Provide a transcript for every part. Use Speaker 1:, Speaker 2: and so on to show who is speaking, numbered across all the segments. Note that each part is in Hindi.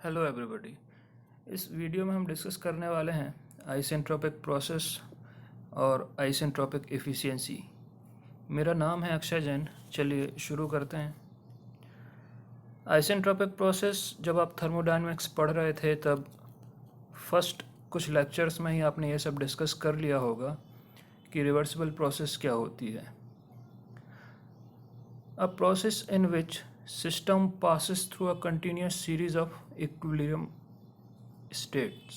Speaker 1: Hello everybody. इस वीडियो में हम डिस्कस करने वाले हैं आइसेंट्रोपिक प्रोसेस और आइसेंट्रोपिक एफिशिएंसी। मेरा नाम है अक्षय जैन। चलिए शुरू करते हैं। आइसेंट्रोपिक प्रोसेस जब आप थर्मोडायनेमिक्स पढ़ रहे थे तब फर्स्ट कुछ लेक्चर्स में ही आपने ये सब डिस्कस कर लिया होगा कि रिवर्सिबल प्रोसेस क्या होती है। A process in which system passes through a continuous series of equilibrium states।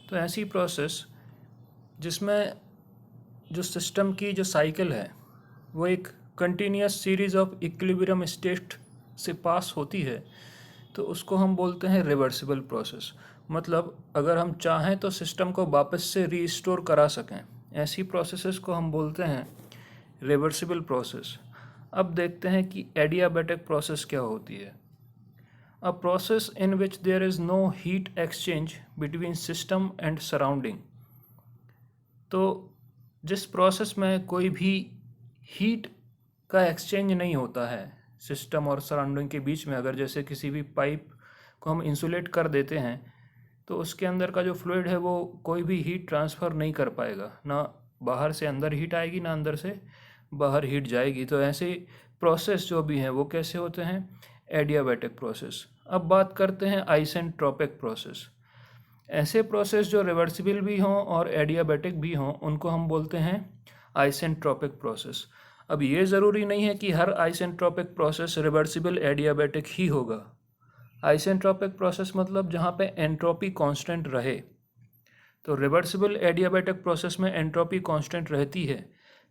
Speaker 1: तो ऐसी प्रोसेस जिसमें जो सिस्टम की जो साइकिल है वो एक continuous series of equilibrium state से पास होती है, तो उसको हम बोलते हैं रिवर्सिबल प्रोसेस। मतलब अगर हम चाहें तो सिस्टम को वापस से रीस्टोर करा सकें, ऐसी प्रोसेसेस को हम बोलते हैं रिवर्सिबल प्रोसेस। अब देखते हैं कि एडियाबैटिक प्रोसेस क्या होती है। A process in which there is no heat exchange between system and surrounding. तो जिस प्रोसेस में कोई भी हीट का एक्सचेंज नहीं होता है सिस्टम और सराउंडिंग के बीच में, अगर जैसे किसी भी पाइप को हम इंसुलेट कर देते हैं तो उसके अंदर का जो फ्लूइड है वो कोई भी हीट ट्रांसफ़र नहीं कर पाएगा, ना बाहर से अंदर हीट आएगी ना अंदर से बाहर हीट जाएगी। तो ऐसे प्रोसेस जो भी हैं वो कैसे होते हैं, एडियाबैटिक प्रोसेस। अब बात करते हैं आइसेंट्रोपिक प्रोसेस। ऐसे प्रोसेस जो रिवर्सिबल भी हों और एडियाबैटिक भी हों उनको हम बोलते हैं आइसेंट्रोपिक प्रोसेस। अब ये ज़रूरी नहीं है कि हर आइसेंट्रोपिक प्रोसेस रिवर्सिबल एडियाबैटिक ही होगा। आइसेंट्रोपिक प्रोसेस मतलब जहाँ पे एंट्रोपी कांस्टेंट रहे। तो रिवर्सिबल एडियाबैटिक प्रोसेस में एंट्रोपी कांस्टेंट रहती है,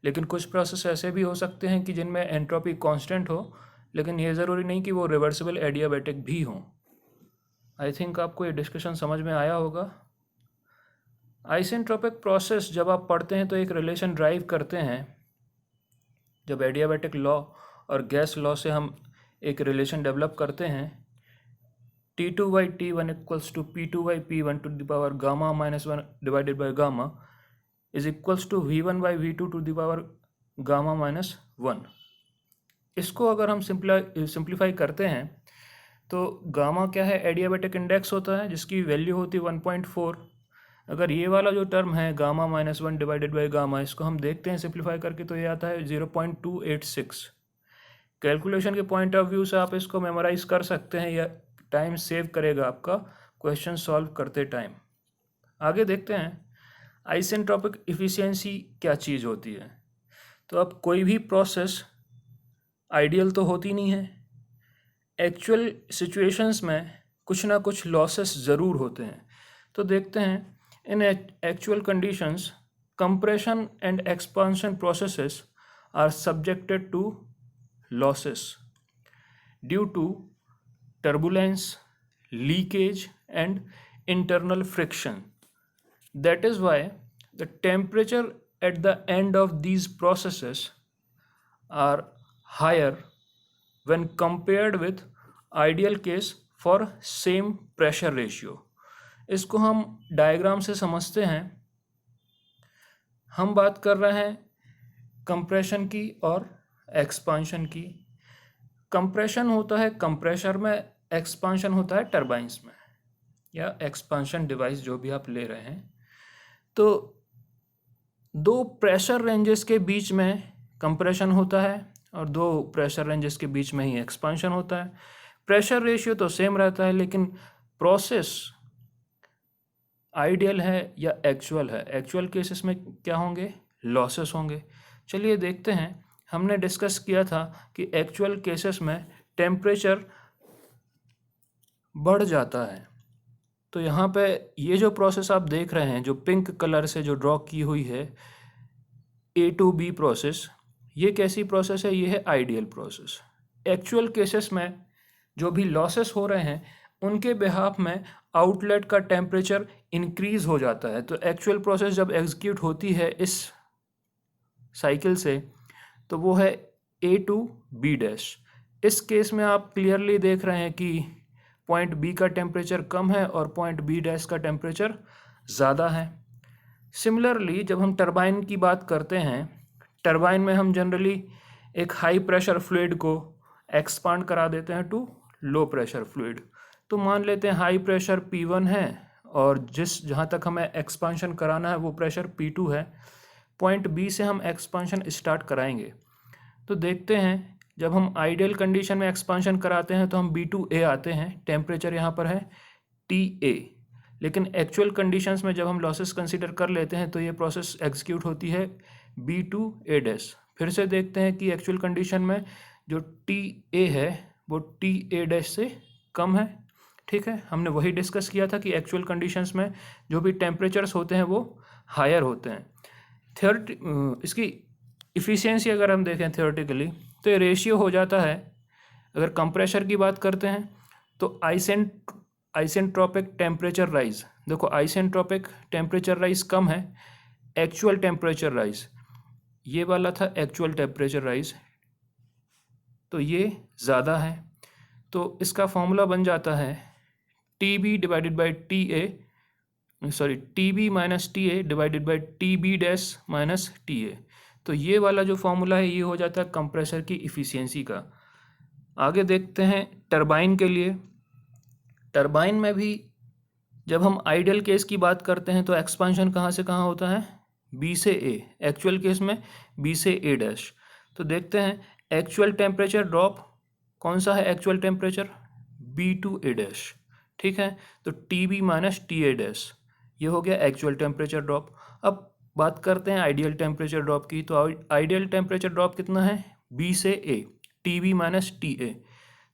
Speaker 1: लेकिन कुछ प्रोसेस ऐसे भी हो सकते हैं कि जिनमें एंट्रोपी कांस्टेंट हो, लेकिन ये ज़रूरी नहीं कि वो रिवर्सिबल एडियाबैटिक भी हों। आई थिंक आपको ये डिस्कशन समझ में आया होगा। आइसेंट्रोपिक प्रोसेस जब आप पढ़ते हैं तो एक रिलेशन ड्राइव करते हैं। जब एडियाबैटिक लॉ और गैस लॉ से हम एक रिलेशन डेवलप करते हैं, T2/T1 equals to P2/P1 to the power gamma -1 divided by gamma is equals to V1/V2 to the power gamma -1। इसको अगर हम सिंप्लीफाई करते हैं तो गामा क्या है, एडियाबैटिक इंडेक्स होता है जिसकी वैल्यू होती है 1.4। अगर ये वाला जो टर्म है गामा -1 डिवाइडेड बाई गामा, इसको हम देखते हैं सिंप्लीफाई करके तो ये आता है 0.286। कैलकुलेशन के पॉइंट ऑफ व्यू से आप इसको मेमोराइज कर सकते हैं, या टाइम सेव करेगा आपका क्वेश्चन सॉल्व करते टाइम। आगे देखते हैं आइसेंट्रोपिक एफिशिएंसी क्या चीज़ होती है। तो अब कोई भी प्रोसेस आइडियल तो होती नहीं है। एक्चुअल सिचुएशंस में कुछ ना कुछ लॉसेस ज़रूर होते हैं। तो देखते हैं in actual conditions compression and expansion processes are subjected to losses due to turbulence, leakage and internal friction. That is why the temperature at the end of these processes are higher when compared with ideal case for same pressure ratio। इसको हम डायग्राम से समझते हैं। हम बात कर रहे हैं कंप्रेशन की और एक्सपांशन की। कंप्रेशन होता है कंप्रेसर में, एक्सपांशन होता है टरबाइंस में, या एक्सपांशन डिवाइस जो भी आप ले रहे हैं। तो दो प्रेशर रेंजेस के बीच में कंप्रेशन होता है और दो प्रेशर रेंजेस के बीच में ही एक्सपांशन होता है। प्रेशर रेशियो तो सेम रहता है, लेकिन प्रोसेस आइडियल है या एक्चुअल है। एक्चुअल केसेस में क्या होंगे, लॉसेस होंगे। चलिए देखते हैं। हमने डिस्कस किया था कि एक्चुअल केसेस में टेम्परेचर बढ़ जाता है। तो यहाँ पे ये जो प्रोसेस आप देख रहे हैं, जो पिंक कलर से जो ड्रॉ की हुई है A to B प्रोसेस, ये कैसी प्रोसेस है, ये है आइडियल प्रोसेस। एक्चुअल केसेस में जो भी लॉसेस हो रहे हैं उनके बिहाफ में आउटलेट का टेम्परेचर इंक्रीज हो जाता है। तो एक्चुअल प्रोसेस जब एग्जीक्यूट होती है इस साइकिल से तो वो है A to B डैश। इस केस में आप क्लियरली देख रहे हैं कि पॉइंट बी का टेम्परेचर कम है और पॉइंट बी डैश का टेम्परेचर ज़्यादा है। सिमिलरली जब हम टरबाइन की बात करते हैं, टरबाइन में हम जनरली एक हाई प्रेशर फ्लूइड को एक्सपांड करा देते हैं टू लो प्रेशर फ्लूइड। तो मान लेते हैं हाई प्रेशर P1 है और जहाँ तक हमें एक्सपांशन कराना है वो प्रेशर P2 है। पॉइंट बी से हम एक्सपांशन स्टार्ट कराएंगे। तो देखते हैं जब हम आइडियल कंडीशन में एक्सपांशन कराते हैं तो हम B2A आते हैं, टेम्परेचर यहाँ पर है TA। लेकिन एक्चुअल कंडीशंस में जब हम लॉसेस कंसीडर कर लेते हैं तो ये प्रोसेस एग्जीक्यूट होती है B2A'। फिर से देखते हैं कि एक्चुअल कंडीशन में जो TA है वो TA' से कम है। ठीक है, हमने वही डिस्कस किया था कि एक्चुअल कंडीशंस में जो भी टेम्परेचर्स होते हैं वो हायर होते हैं। इसकी इफ़िशियंसी अगर हम देखें थियोरेटिकली तो ये रेशियो हो जाता है, अगर कंप्रेशर की बात करते हैं तो आइसेंट्रोपिक टेम्परेचर राइज। देखो आइसेंट्रोपिक टेम्परेचर राइज कम है, एक्चुअल टेम्परेचर राइज ये वाला था एक्चुअल टेम्परेचर राइज, तो ये ज़्यादा है। तो इसका फॉर्मूला बन जाता है TB divided by TB minus TA divided by TB' minus TA। तो ये वाला जो फॉर्मूला है ये हो जाता है कंप्रेसर की इफ़िशियंसी का। आगे देखते हैं टरबाइन के लिए। टरबाइन में भी जब हम आइडियल केस की बात करते हैं तो एक्सपांशन कहाँ से कहाँ होता है, B से A। एक्चुअल केस में B से A'। तो देखते हैं एक्चुअल टेम्परेचर ड्रॉप कौन सा है, एक्चुअल टेम्परेचर B2A'। ठीक है, तो TB माइनस TA' ये हो गया एक्चुअल टेम्परेचर ड्रॉप। अब बात करते हैं आइडियल टेम्परेचर ड्रॉप की। तो आइडियल टेम्परेचर ड्रॉप कितना है, B से A, TB माइनस TA।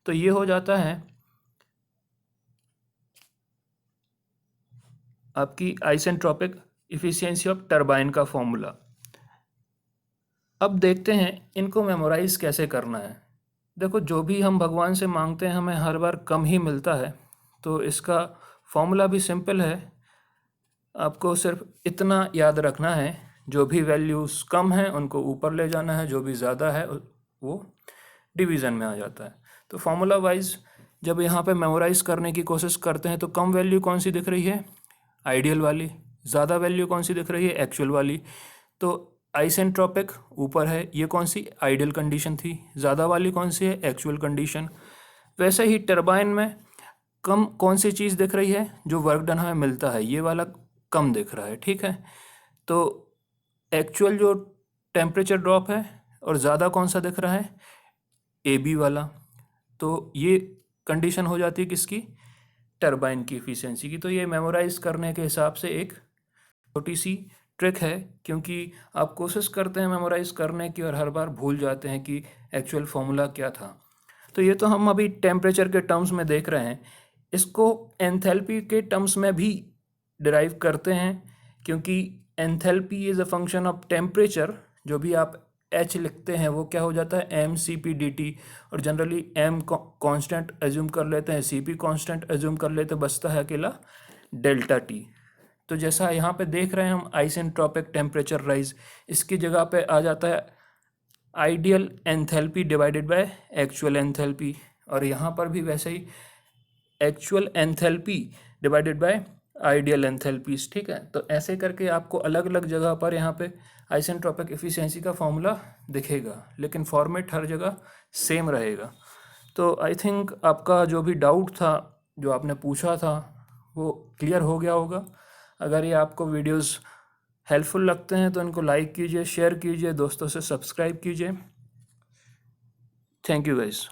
Speaker 1: तो ये हो जाता है आपकी आइसेंट्रोपिक इफिशियंसी ऑफ टरबाइन का फॉर्मूला। अब देखते हैं इनको मेमोराइज कैसे करना है। देखो जो भी हम भगवान से मांगते हैं हमें हर बार कम ही मिलता है, तो इसका फॉर्मूला भी सिंपल है। आपको सिर्फ इतना याद रखना है, जो भी वैल्यूज़ कम हैं उनको ऊपर ले जाना है, जो भी ज़्यादा है वो डिवीज़न में आ जाता है। तो फॉर्मूला वाइज जब यहाँ पे मेमोराइज करने की कोशिश करते हैं तो कम वैल्यू कौन सी दिख रही है, आइडियल वाली। ज़्यादा वैल्यू कौन सी दिख रही है, एक्चुअल वाली। तो आइसेंट्रोपिक ऊपर है, ये कौन सी आइडियल कंडीशन थी। ज़्यादा वाली कौन सी है, एक्चुअल कंडीशन। वैसे ही टरबाइन में कम कौन सी चीज़ दिख रही है, जो वर्क डन हमें मिलता है, ये वाला कम दिख रहा है। ठीक है, तो एक्चुअल जो टेम्परेचर ड्रॉप है और ज़्यादा कौन सा दिख रहा है, AB वाला। तो ये कंडीशन हो जाती है किसकी, टरबाइन की इफिशियंसी की। तो ये मेमोराइज करने के हिसाब से एक छोटी सी ट्रिक है, क्योंकि आप कोशिश करते हैं मेमोराइज करने की और हर बार भूल जाते हैं कि एक्चुअल फॉर्मूला क्या था। तो ये तो हम अभी टेम्परेचर के टर्म्स में देख रहे हैं, इसको एंथैल्पी के टर्म्स में भी डिराइव करते हैं, क्योंकि enthalpy is a function of temperature. जो भी आप H लिखते हैं वो क्या हो जाता है mCp/dt, और जनरली m कांस्टेंट एज्यूम कर लेते हैं, Cp कांस्टेंट एज्यूम कर लेते हैं, बचता है अकेला डेल्टा T। तो जैसा यहाँ पे देख रहे हैं हम आइसेंट्रोपिक टेम्परेचर राइज, इसकी जगह पे आ जाता है ideal enthalpy divided by actual enthalpy, और यहाँ पर भी वैसे ही actual enthalpy divided by ideal enthalpies. ठीक है, तो ऐसे करके आपको अलग अलग जगह पर यहाँ पे आइसेंट्रोपिक एफिशिएंसी का फॉर्मूला दिखेगा, लेकिन फॉर्मेट हर जगह सेम रहेगा। तो आई थिंक आपका जो भी डाउट था, जो आपने पूछा था, वो क्लियर हो गया होगा। अगर ये आपको वीडियोस हेल्पफुल लगते हैं तो इनको लाइक कीजिए, शेयर कीजिए, दोस्तों से सब्सक्राइब कीजिए। Thank you guys.